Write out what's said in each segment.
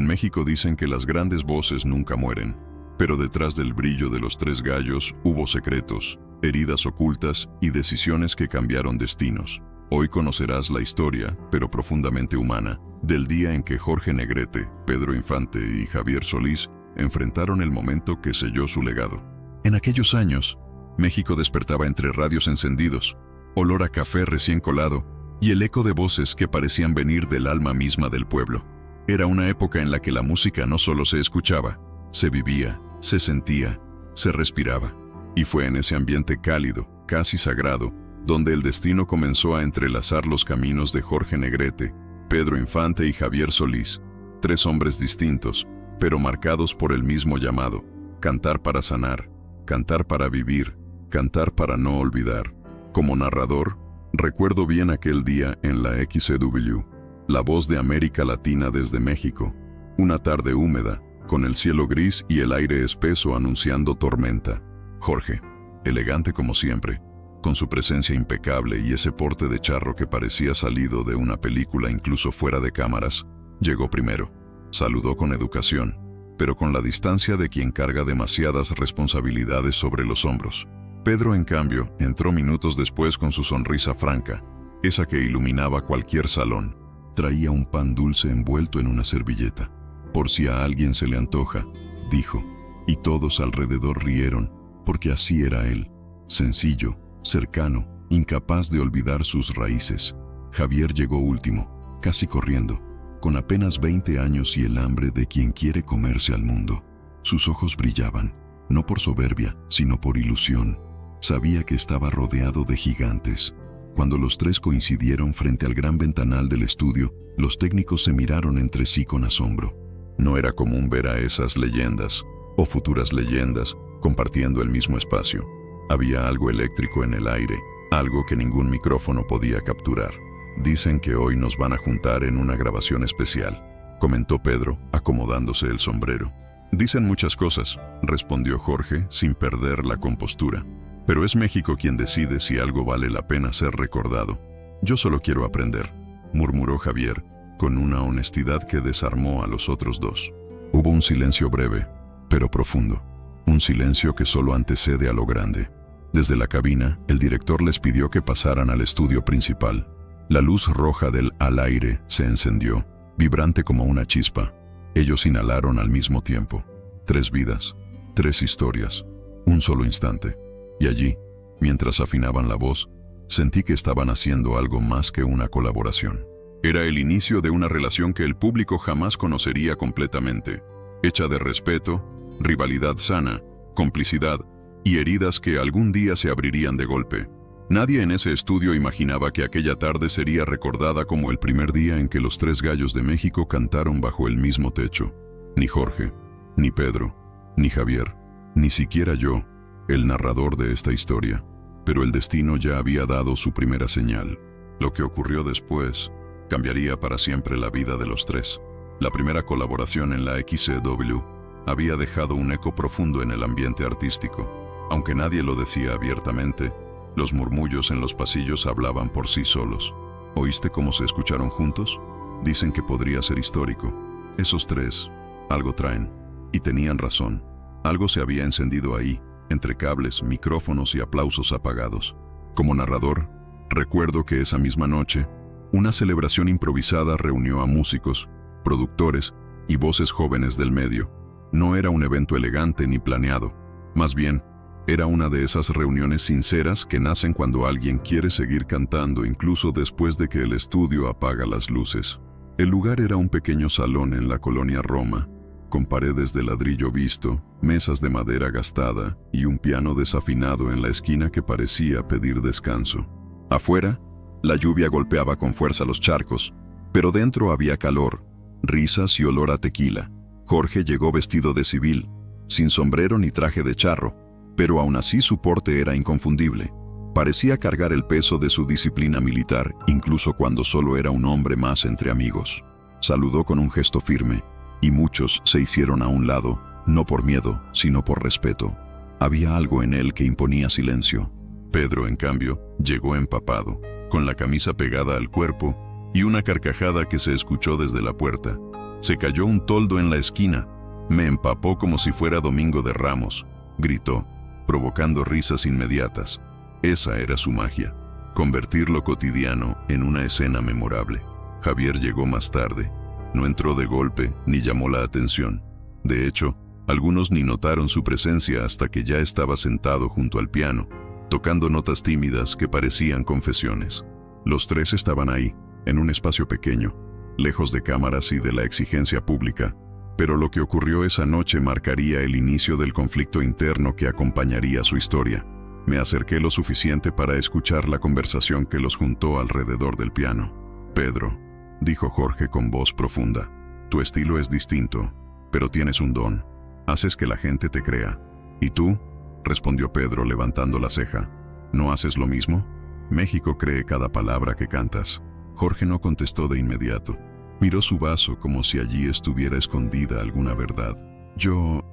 En México dicen que las grandes voces nunca mueren, pero detrás del brillo de los tres gallos hubo secretos, heridas ocultas y decisiones que cambiaron destinos. Hoy conocerás la historia, pero profundamente humana, del día en que Jorge Negrete, Pedro Infante y Javier Solís enfrentaron el momento que selló su legado. En aquellos años, México despertaba entre radios encendidos, olor a café recién colado y el eco de voces que parecían venir del alma misma del pueblo. Era una época en la que la música no solo se escuchaba, se vivía, se sentía, se respiraba. Y fue en ese ambiente cálido, casi sagrado, donde el destino comenzó a entrelazar los caminos de Jorge Negrete, Pedro Infante y Javier Solís, tres hombres distintos, pero marcados por el mismo llamado: cantar para sanar, cantar para vivir, cantar para no olvidar. Como narrador, recuerdo bien aquel día en la XCW, la voz de América Latina desde México, una tarde húmeda, con el cielo gris y el aire espeso anunciando tormenta. Jorge, elegante como siempre, con su presencia impecable y ese porte de charro que parecía salido de una película incluso fuera de cámaras, llegó primero. Saludó con educación, pero con la distancia de quien carga demasiadas responsabilidades sobre los hombros. Pedro, en cambio, entró minutos después con su sonrisa franca, esa que iluminaba cualquier salón. Traía un pan dulce envuelto en una servilleta. Por si a alguien se le antoja, dijo, y todos alrededor rieron, porque así era él, sencillo, cercano, incapaz de olvidar sus raíces. Javier llegó último, casi corriendo, con apenas 20 años y el hambre de quien quiere comerse al mundo. Sus ojos brillaban, no por soberbia, sino por ilusión. Sabía que estaba rodeado de gigantes. Cuando los tres coincidieron frente al gran ventanal del estudio, los técnicos se miraron entre sí con asombro. No era común ver a esas leyendas, o futuras leyendas, compartiendo el mismo espacio. Había algo eléctrico en el aire, algo que ningún micrófono podía capturar. Dicen que hoy nos van a juntar en una grabación especial, comentó Pedro, acomodándose el sombrero. Dicen muchas cosas, respondió Jorge sin perder la compostura. Pero es México quien decide si algo vale la pena ser recordado. Yo solo quiero aprender, murmuró Javier, con una honestidad que desarmó a los otros dos. Hubo un silencio breve, pero profundo. Un silencio que solo antecede a lo grande. Desde la cabina, el director les pidió que pasaran al estudio principal. La luz roja del al aire se encendió, vibrante como una chispa. Ellos inhalaron al mismo tiempo. 3 vidas, 3 historias, un solo instante. Y allí, mientras afinaban la voz, sentí que estaban haciendo algo más que una colaboración. Era el inicio de una relación que el público jamás conocería completamente, hecha de respeto, rivalidad sana, complicidad y heridas que algún día se abrirían de golpe. Nadie en ese estudio imaginaba que aquella tarde sería recordada como el primer día en que los 3 gallos de México cantaron bajo el mismo techo. Ni Jorge, ni Pedro, ni Javier, ni siquiera yo, el narrador de esta historia. Pero el destino ya había dado su primera señal. Lo que ocurrió después cambiaría para siempre la vida de los 3. La primera colaboración en la XCW había dejado un eco profundo en el ambiente artístico. Aunque nadie lo decía abiertamente, los murmullos en los pasillos hablaban por sí solos. ¿Oíste cómo se escucharon juntos? Dicen que podría ser histórico. Esos 3, algo traen. Y tenían razón. Algo se había encendido ahí, entre cables, micrófonos y aplausos apagados. Como narrador, recuerdo que esa misma noche, una celebración improvisada reunió a músicos, productores y voces jóvenes del medio. No era un evento elegante ni planeado. Más bien, era una de esas reuniones sinceras que nacen cuando alguien quiere seguir cantando incluso después de que el estudio apaga las luces. El lugar era un pequeño salón en la colonia Roma, con paredes de ladrillo visto, mesas de madera gastada y un piano desafinado en la esquina que parecía pedir descanso. Afuera, la lluvia golpeaba con fuerza los charcos, pero dentro había calor, risas y olor a tequila. Jorge llegó vestido de civil, sin sombrero ni traje de charro, pero aún así su porte era inconfundible. Parecía cargar el peso de su disciplina militar, incluso cuando solo era un hombre más entre amigos. Saludó con un gesto firme, y muchos se hicieron a un lado, no por miedo, sino por respeto. Había algo en él que imponía silencio. Pedro, en cambio, llegó empapado, con la camisa pegada al cuerpo y una carcajada que se escuchó desde la puerta. Se cayó un toldo en la esquina. Me empapó como si fuera Domingo de Ramos, gritó, provocando risas inmediatas. Esa era su magia, convertir lo cotidiano en una escena memorable. Javier llegó más tarde. No entró de golpe ni llamó la atención. De hecho, algunos ni notaron su presencia hasta que ya estaba sentado junto al piano, tocando notas tímidas que parecían confesiones. Los tres estaban ahí, en un espacio pequeño, lejos de cámaras y de la exigencia pública, pero lo que ocurrió esa noche marcaría el inicio del conflicto interno que acompañaría su historia. Me acerqué lo suficiente para escuchar la conversación que los juntó alrededor del piano. «Pedro», dijo Jorge con voz profunda, «tu estilo es distinto, pero tienes un don. Haces que la gente te crea». «¿Y tú?», respondió Pedro levantando la ceja. «¿No haces lo mismo?». «México cree cada palabra que cantas». Jorge no contestó de inmediato. Miró su vaso como si allí estuviera escondida alguna verdad. Yo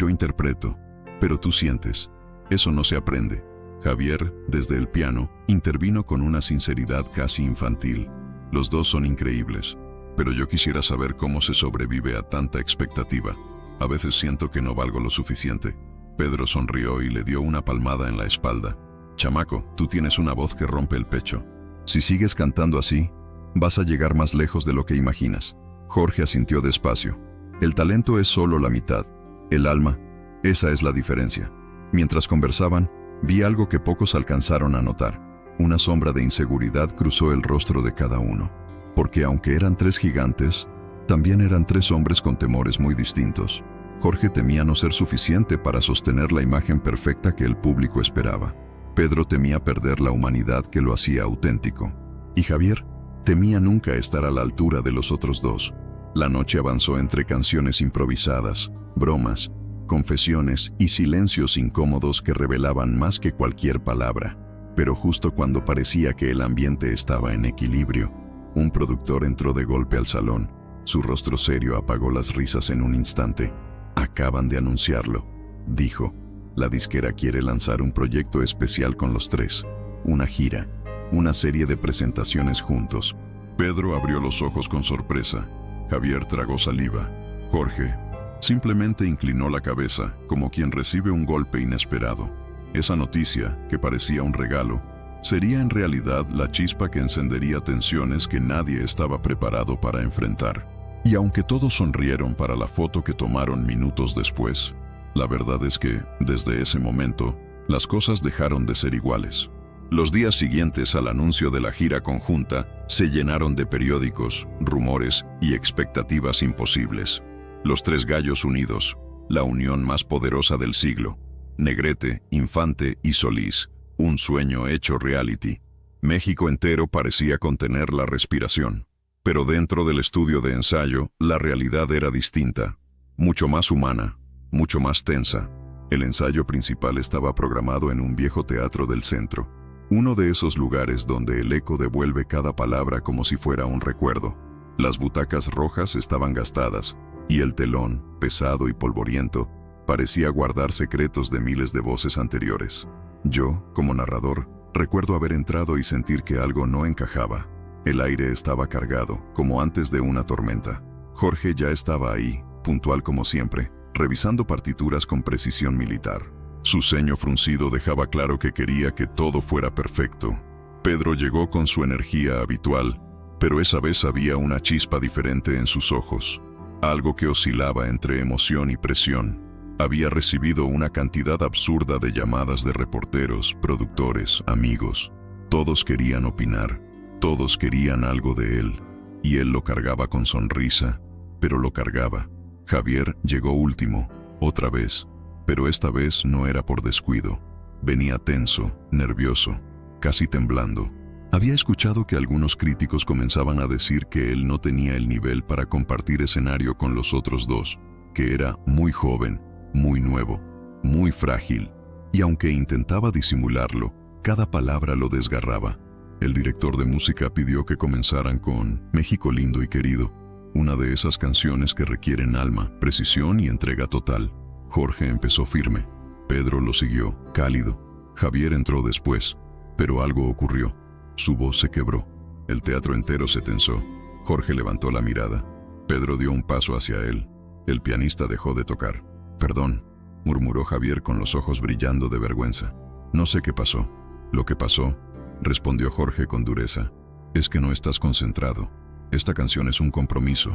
interpreto, pero tú sientes. Eso no se aprende». Javier, desde el piano, intervino con una sinceridad casi infantil. «Los dos son increíbles, pero yo quisiera saber cómo se sobrevive a tanta expectativa. A veces siento que no valgo lo suficiente». Pedro sonrió y le dio una palmada en la espalda. «Chamaco, tú tienes una voz que rompe el pecho. Si sigues cantando así, vas a llegar más lejos de lo que imaginas». Jorge asintió despacio. «El talento es solo la mitad. El alma, esa es la diferencia». Mientras conversaban, vi algo que pocos alcanzaron a notar. Una sombra de inseguridad cruzó el rostro de cada uno. Porque aunque eran tres gigantes, también eran tres hombres con temores muy distintos. Jorge temía no ser suficiente para sostener la imagen perfecta que el público esperaba. Pedro temía perder la humanidad que lo hacía auténtico. Y Javier temía nunca estar a la altura de los otros dos. La noche avanzó entre canciones improvisadas, bromas, confesiones y silencios incómodos que revelaban más que cualquier palabra. Pero justo cuando parecía que el ambiente estaba en equilibrio, un productor entró de golpe al salón. Su rostro serio apagó las risas en un instante. «Acaban de anunciarlo», dijo. «La disquera quiere lanzar un proyecto especial con los tres. Una gira, una serie de presentaciones juntos». Pedro abrió los ojos con sorpresa. Javier tragó saliva. Jorge simplemente inclinó la cabeza, como quien recibe un golpe inesperado. Esa noticia, que parecía un regalo, sería en realidad la chispa que encendería tensiones que nadie estaba preparado para enfrentar. Y aunque todos sonrieron para la foto que tomaron minutos después, la verdad es que, desde ese momento, las cosas dejaron de ser iguales. Los días siguientes al anuncio de la gira conjunta se llenaron de periódicos, rumores y expectativas imposibles. Los tres gallos unidos, la unión más poderosa del siglo. Negrete, Infante y Solís, un sueño hecho reality. México entero parecía contener la respiración. Pero dentro del estudio de ensayo, la realidad era distinta, mucho más humana, mucho más tensa. El ensayo principal estaba programado en un viejo teatro del centro, uno de esos lugares donde el eco devuelve cada palabra como si fuera un recuerdo. Las butacas rojas estaban gastadas, y el telón, pesado y polvoriento, parecía guardar secretos de miles de voces anteriores. Yo, como narrador, recuerdo haber entrado y sentir que algo no encajaba. El aire estaba cargado, como antes de una tormenta. Jorge ya estaba ahí, puntual como siempre, revisando partituras con precisión militar. Su ceño fruncido dejaba claro que quería que todo fuera perfecto. Pedro llegó con su energía habitual, pero esa vez había una chispa diferente en sus ojos, algo que oscilaba entre emoción y presión. Había recibido una cantidad absurda de llamadas de reporteros, productores, amigos. Todos querían opinar. Todos querían algo de él, y él lo cargaba con sonrisa, pero lo cargaba. Javier llegó último, otra vez, pero esta vez no era por descuido. Venía tenso, nervioso, casi temblando. Había escuchado que algunos críticos comenzaban a decir que él no tenía el nivel para compartir escenario con los otros dos, que era muy joven, muy nuevo, muy frágil, y aunque intentaba disimularlo, cada palabra lo desgarraba. El director de música pidió que comenzaran con México lindo y querido, una de esas canciones que requieren alma, precisión y entrega total. Jorge empezó firme. Pedro lo siguió, cálido. Javier entró después, pero algo ocurrió. Su voz se quebró. El teatro entero se tensó. Jorge levantó la mirada. Pedro dio un paso hacia él. El pianista dejó de tocar. «Perdón», murmuró Javier con los ojos brillando de vergüenza. «No sé qué pasó». «Lo que pasó», respondió Jorge con dureza, «es que no estás concentrado. Esta canción es un compromiso,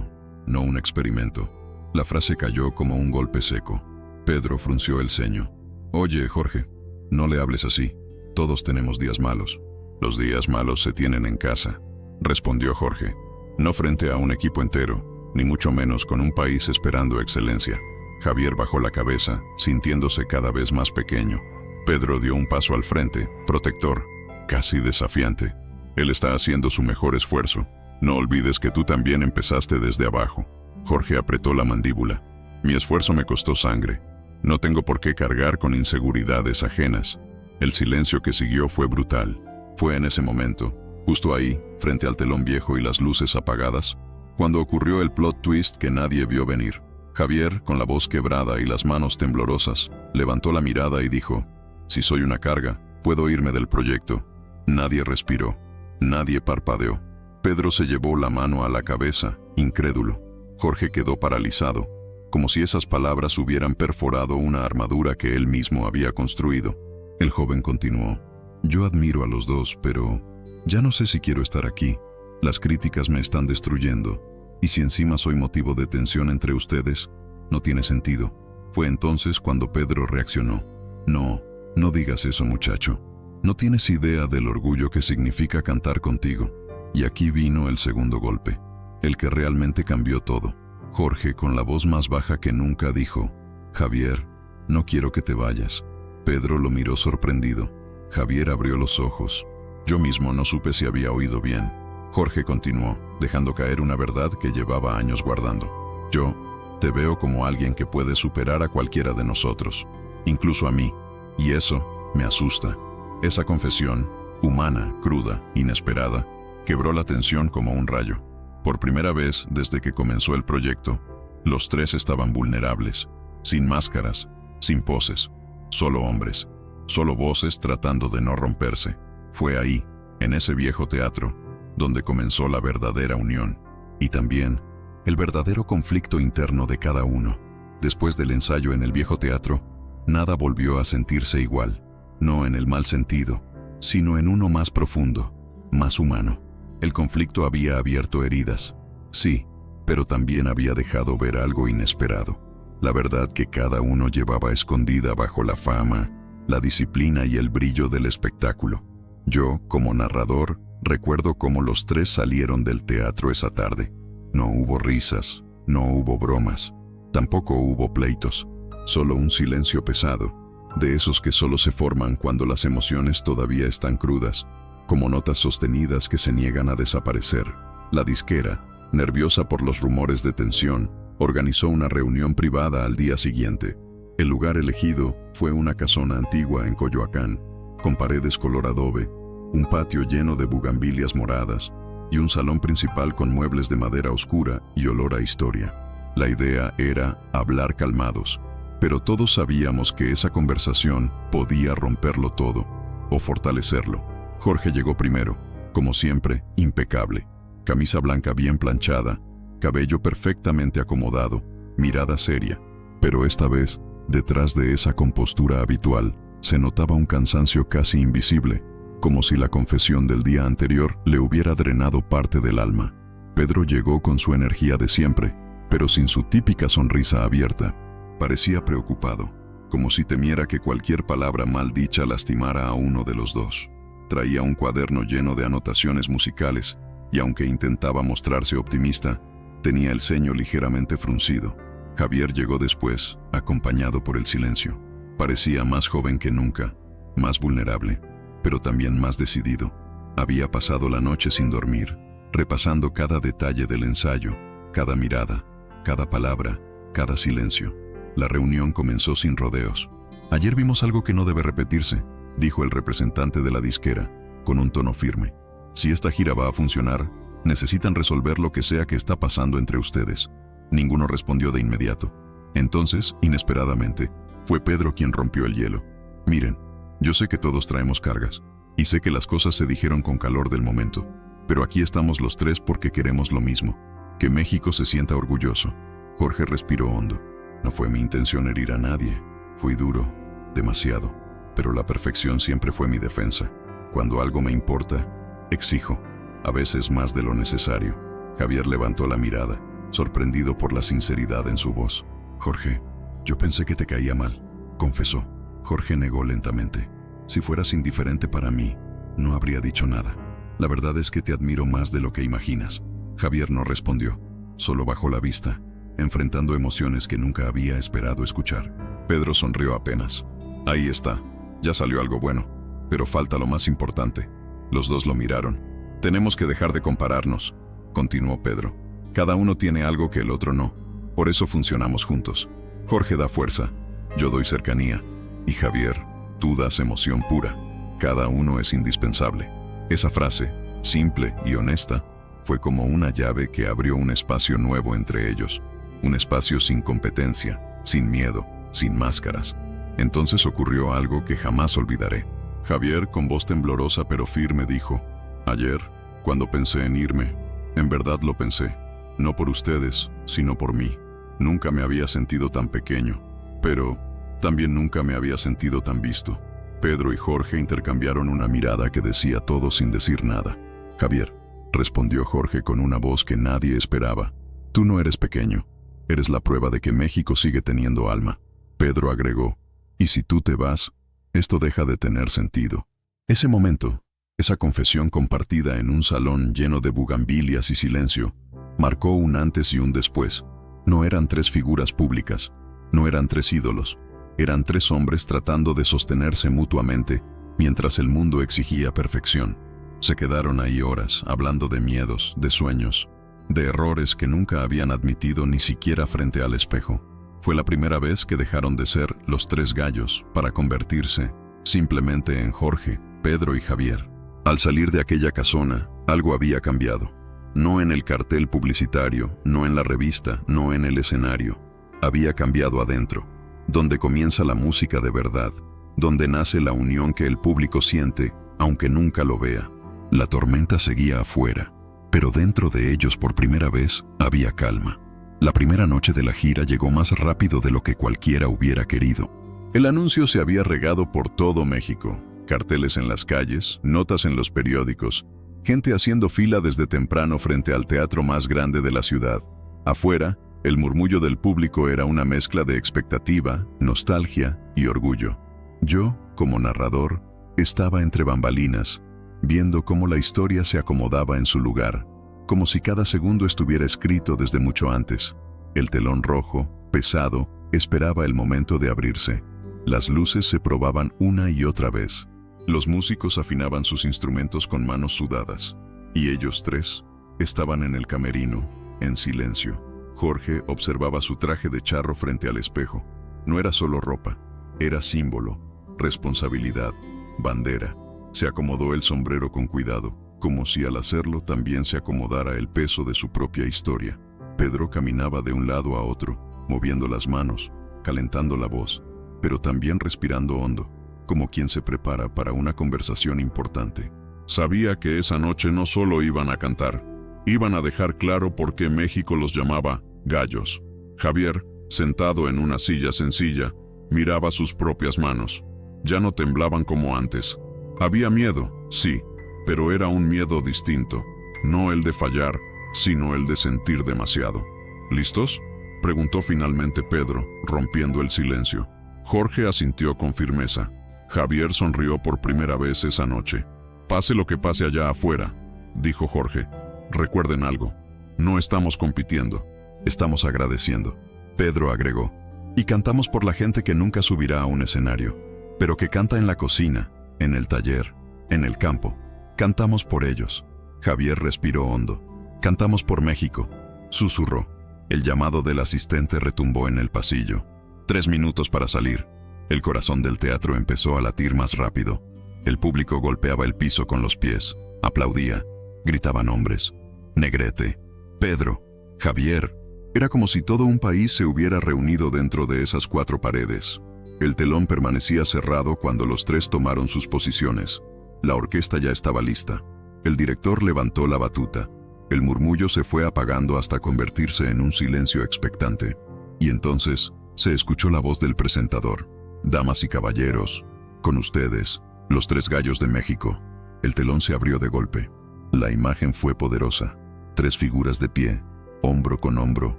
no un experimento». La frase cayó como un golpe seco. Pedro frunció el ceño. «Oye, Jorge, no le hables así. Todos tenemos días malos». «Los días malos se tienen en casa», respondió Jorge. «No frente a un equipo entero, ni mucho menos con un país esperando excelencia». Javier bajó la cabeza, sintiéndose cada vez más pequeño. Pedro dio un paso al frente, protector, casi desafiante. «Él está haciendo su mejor esfuerzo. No olvides que tú también empezaste desde abajo». Jorge apretó la mandíbula. «Mi esfuerzo me costó sangre. No tengo por qué cargar con inseguridades ajenas». El silencio que siguió fue brutal. Fue en ese momento, justo ahí, frente al telón viejo y las luces apagadas, cuando ocurrió el plot twist que nadie vio venir. Javier, con la voz quebrada y las manos temblorosas, levantó la mirada y dijo: «Si soy una carga, puedo irme del proyecto». Nadie respiró. Nadie parpadeó. Pedro se llevó la mano a la cabeza, incrédulo. Jorge quedó paralizado, como si esas palabras hubieran perforado una armadura que él mismo había construido. El joven continuó: «Yo admiro a los dos, pero ya no sé si quiero estar aquí. Las críticas me están destruyendo. Y si encima soy motivo de tensión entre ustedes, no tiene sentido». Fue entonces cuando Pedro reaccionó. No digas eso, muchacho. No tienes idea del orgullo que significa cantar contigo». Y aquí vino el segundo golpe, el que realmente cambió todo. Jorge, con la voz más baja que nunca, dijo: «Javier, no quiero que te vayas». Pedro lo miró sorprendido. Javier abrió los ojos. Yo mismo no supe si había oído bien. Jorge continuó, dejando caer una verdad que llevaba años guardando. «Yo te veo como alguien que puede superar a cualquiera de nosotros, incluso a mí, y eso me asusta». Esa confesión, humana, cruda, inesperada, quebró la tensión como un rayo. Por primera vez desde que comenzó el proyecto, los tres estaban vulnerables, sin máscaras, sin poses, solo hombres, solo voces tratando de no romperse. Fue ahí, en ese viejo teatro, donde comenzó la verdadera unión, y también el verdadero conflicto interno de cada uno. Después del ensayo en el viejo teatro, nada volvió a sentirse igual, no en el mal sentido, sino en uno más profundo, más humano. El conflicto había abierto heridas, sí, pero también había dejado ver algo inesperado. La verdad que cada uno llevaba escondida bajo la fama, la disciplina y el brillo del espectáculo. Yo, como narrador, recuerdo cómo los tres salieron del teatro esa tarde. No hubo risas, no hubo bromas, tampoco hubo pleitos, solo un silencio pesado, de esos que solo se forman cuando las emociones todavía están crudas, como notas sostenidas que se niegan a desaparecer. La disquera, nerviosa por los rumores de tensión, organizó una reunión privada al día siguiente. El lugar elegido fue una casona antigua en Coyoacán, con paredes color adobe, un patio lleno de bugambilias moradas y un salón principal con muebles de madera oscura y olor a historia. La idea era hablar calmados, pero todos sabíamos que esa conversación podía romperlo todo o fortalecerlo. Jorge llegó primero, como siempre, impecable. Camisa blanca bien planchada, cabello perfectamente acomodado, mirada seria. Pero esta vez, detrás de esa compostura habitual, se notaba un cansancio casi invisible, como si la confesión del día anterior le hubiera drenado parte del alma. Pedro llegó con su energía de siempre, pero sin su típica sonrisa abierta. Parecía preocupado, como si temiera que cualquier palabra mal dicha lastimara a uno de los dos. Traía un cuaderno lleno de anotaciones musicales, y aunque intentaba mostrarse optimista, tenía el ceño ligeramente fruncido. Javier llegó después, acompañado por el silencio. Parecía más joven que nunca, más vulnerable, pero también más decidido. Había pasado la noche sin dormir, repasando cada detalle del ensayo, cada mirada, cada palabra, cada silencio. La reunión comenzó sin rodeos. «Ayer vimos algo que no debe repetirse», dijo el representante de la disquera, con un tono firme. «Si esta gira va a funcionar, necesitan resolver lo que sea que está pasando entre ustedes». Ninguno respondió de inmediato. Entonces, inesperadamente, fue Pedro quien rompió el hielo. «Miren, yo sé que todos traemos cargas, y sé que las cosas se dijeron con calor del momento, pero aquí estamos los tres porque queremos lo mismo. Que México se sienta orgulloso. Jorge respiró hondo. No fue mi intención herir a nadie. Fui duro, demasiado. Pero la perfección siempre fue mi defensa. Cuando algo me importa, exijo, a veces más de lo necesario. Javier levantó la mirada, sorprendido por la sinceridad en su voz. Jorge, yo pensé que te caía mal, confesó. Jorge negó lentamente. Si fueras indiferente para mí, no habría dicho nada. La verdad es que te admiro más de lo que imaginas. Javier no respondió, solo bajó la vista, enfrentando emociones que nunca había esperado escuchar. Pedro sonrió apenas. Ahí está, ya salió algo bueno, pero falta lo más importante. Los dos lo miraron. Tenemos que dejar de compararnos, continuó Pedro. Cada uno tiene algo que el otro no, por eso funcionamos juntos. Jorge da fuerza, yo doy cercanía, y Javier, tú das emoción pura. Cada uno es indispensable. Esa frase, simple y honesta, fue como una llave que abrió un espacio nuevo entre ellos. Un espacio sin competencia, sin miedo, sin máscaras. Entonces ocurrió algo que jamás olvidaré. Javier, con voz temblorosa pero firme, dijo: ayer, cuando pensé en irme, en verdad lo pensé. No por ustedes, sino por mí. Nunca me había sentido tan pequeño, pero también nunca me había sentido tan visto. Pedro y Jorge intercambiaron una mirada que decía todo sin decir nada. Javier, respondió Jorge con una voz que nadie esperaba. Tú no eres pequeño. Eres la prueba de que México sigue teniendo alma. Pedro agregó: y si tú te vas, esto deja de tener sentido. Ese momento, esa confesión compartida en un salón lleno de bugambilias y silencio, marcó un antes y un después. No eran tres figuras públicas, no eran tres ídolos, eran tres hombres tratando de sostenerse mutuamente mientras el mundo exigía perfección. Se quedaron ahí horas hablando de miedos, de sueños, de errores que nunca habían admitido ni siquiera frente al espejo. Fue la primera vez que dejaron de ser los tres gallos para convertirse simplemente en Jorge, Pedro y Javier. Al salir de aquella casona, algo había cambiado. No en el cartel publicitario, no en la revista, no en el escenario. Había cambiado adentro, donde comienza la música de verdad, donde nace la unión que el público siente, aunque nunca lo vea. La tormenta seguía afuera, pero dentro de ellos por primera vez había calma. La primera noche de la gira llegó más rápido de lo que cualquiera hubiera querido. El anuncio se había regado por todo México. Carteles en las calles, notas en los periódicos, gente haciendo fila desde temprano frente al teatro más grande de la ciudad. Afuera, el murmullo del público era una mezcla de expectativa, nostalgia y orgullo. Yo, como narrador, estaba entre bambalinas, viendo cómo la historia se acomodaba en su lugar, como si cada segundo estuviera escrito desde mucho antes. El telón rojo, pesado, esperaba el momento de abrirse. Las luces se probaban una y otra vez. Los músicos afinaban sus instrumentos con manos sudadas. Y ellos tres estaban en el camerino, en silencio. Jorge observaba su traje de charro frente al espejo. No era solo ropa, era símbolo, responsabilidad, bandera. Se acomodó el sombrero con cuidado, como si al hacerlo también se acomodara el peso de su propia historia. Pedro caminaba de un lado a otro, moviendo las manos, calentando la voz, pero también respirando hondo, como quien se prepara para una conversación importante. Sabía que esa noche no solo iban a cantar, iban a dejar claro por qué México los llamaba gallos. Javier, sentado en una silla sencilla, miraba sus propias manos. Ya no temblaban como antes. Había miedo, sí, pero era un miedo distinto, no el de fallar, sino el de sentir demasiado. ¿Listos?, preguntó finalmente Pedro, rompiendo el silencio. Jorge asintió con firmeza. Javier sonrió por primera vez esa noche. Pase lo que pase allá afuera, dijo Jorge. Recuerden algo, no estamos compitiendo, estamos agradeciendo. Pedro agregó, y cantamos por la gente que nunca subirá a un escenario, pero que canta en la cocina, en el taller, en el campo. Cantamos por ellos. Javier respiró hondo. Cantamos por México, susurró. El llamado del asistente retumbó en el pasillo. 3 minutos para salir. El corazón del teatro empezó a latir más rápido. El público golpeaba el piso con los pies, aplaudía, gritaban nombres. Negrete, Pedro, Javier. Era como si todo un país se hubiera reunido dentro de esas 4 paredes. El telón permanecía cerrado cuando los tres tomaron sus posiciones. La orquesta ya estaba lista. El director levantó la batuta. El murmullo se fue apagando hasta convertirse en un silencio expectante. Y entonces se escuchó la voz del presentador. Damas y caballeros, con ustedes, los tres gallos de México. El telón se abrió de golpe. La imagen fue poderosa. 3 figuras de pie, hombro con hombro,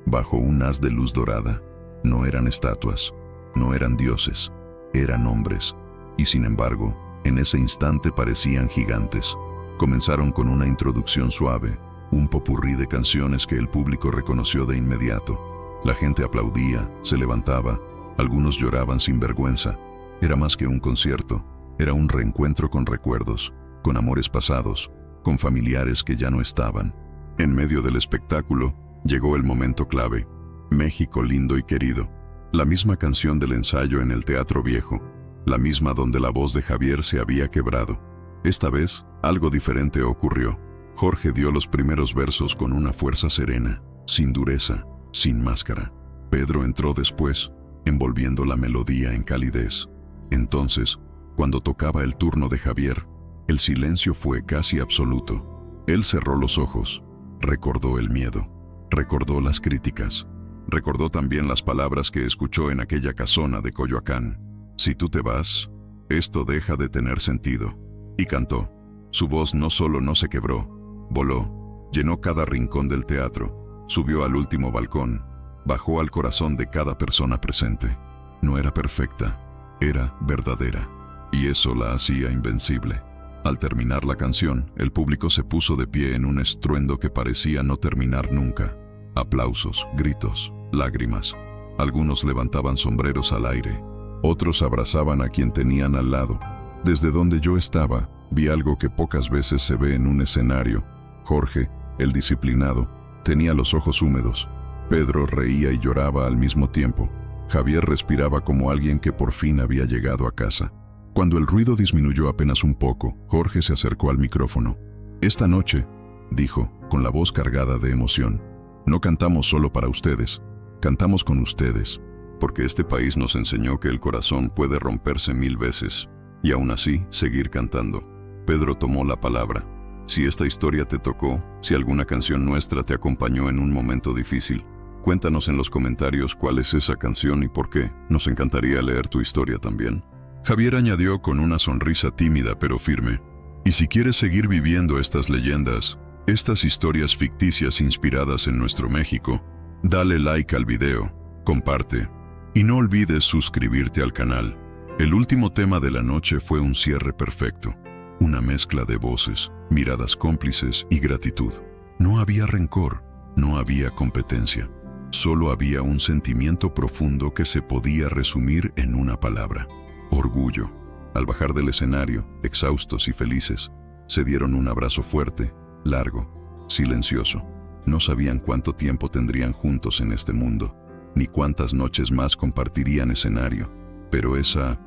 bajo un haz de luz dorada. No eran estatuas, no eran dioses, eran hombres. Y sin embargo, en ese instante parecían gigantes. Comenzaron con una introducción suave, un popurrí de canciones que el público reconoció de inmediato. La gente aplaudía, se levantaba, algunos lloraban sin vergüenza. Era más que un concierto, era un reencuentro con recuerdos, con amores pasados, con familiares que ya no estaban. En medio del espectáculo, llegó el momento clave. México lindo y querido. La misma canción del ensayo en el Teatro Viejo, la misma donde la voz de Javier se había quebrado. Esta vez, algo diferente ocurrió. Jorge dio los primeros versos con una fuerza serena, sin dureza, sin máscara. Pedro entró después, envolviendo la melodía en calidez. Entonces, cuando tocaba el turno de Javier, el silencio fue casi absoluto. Él cerró los ojos, recordó el miedo, recordó las críticas, recordó también las palabras que escuchó en aquella casona de Coyoacán. Si tú te vas, esto deja de tener sentido. Y cantó. Su voz no solo no se quebró, voló, llenó cada rincón del teatro, subió al último balcón, bajó al corazón de cada persona presente. No era perfecta, era verdadera, y eso la hacía invencible. Al terminar la canción, el público se puso de pie en un estruendo que parecía no terminar nunca. Aplausos, gritos, lágrimas. Algunos levantaban sombreros al aire, otros abrazaban a quien tenían al lado. Desde donde yo estaba, vi algo que pocas veces se ve en un escenario. Jorge, el disciplinado, tenía los ojos húmedos. Pedro reía y lloraba al mismo tiempo. Javier respiraba como alguien que por fin había llegado a casa. Cuando el ruido disminuyó apenas un poco, Jorge se acercó al micrófono. Esta noche, dijo, con la voz cargada de emoción, no cantamos solo para ustedes, cantamos con ustedes, porque este país nos enseñó que el corazón puede romperse 1000 veces, y aún así seguir cantando. Pedro tomó la palabra. Si esta historia te tocó, si alguna canción nuestra te acompañó en un momento difícil, cuéntanos en los comentarios cuál es esa canción y por qué. Nos encantaría leer tu historia también. Javier añadió con una sonrisa tímida pero firme. Y si quieres seguir viviendo estas leyendas, estas historias ficticias inspiradas en nuestro México, dale like al video, comparte, y no olvides suscribirte al canal. El último tema de la noche fue un cierre perfecto, una mezcla de voces, miradas cómplices y gratitud. No había rencor, no había competencia, solo había un sentimiento profundo que se podía resumir en una palabra: orgullo. Al bajar del escenario, exhaustos y felices, se dieron un abrazo fuerte, largo, silencioso. No sabían cuánto tiempo tendrían juntos en este mundo, ni cuántas noches más compartirían escenario, pero esa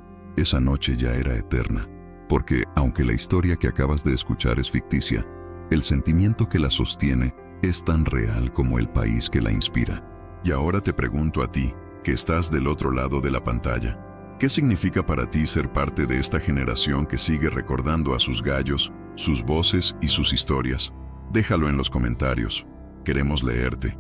noche ya era eterna, porque aunque la historia que acabas de escuchar es ficticia, el sentimiento que la sostiene es tan real como el país que la inspira. Y ahora te pregunto a ti, que estás del otro lado de la pantalla, ¿qué significa para ti ser parte de esta generación que sigue recordando a sus gallos, sus voces y sus historias? Déjalo en los comentarios. Queremos leerte.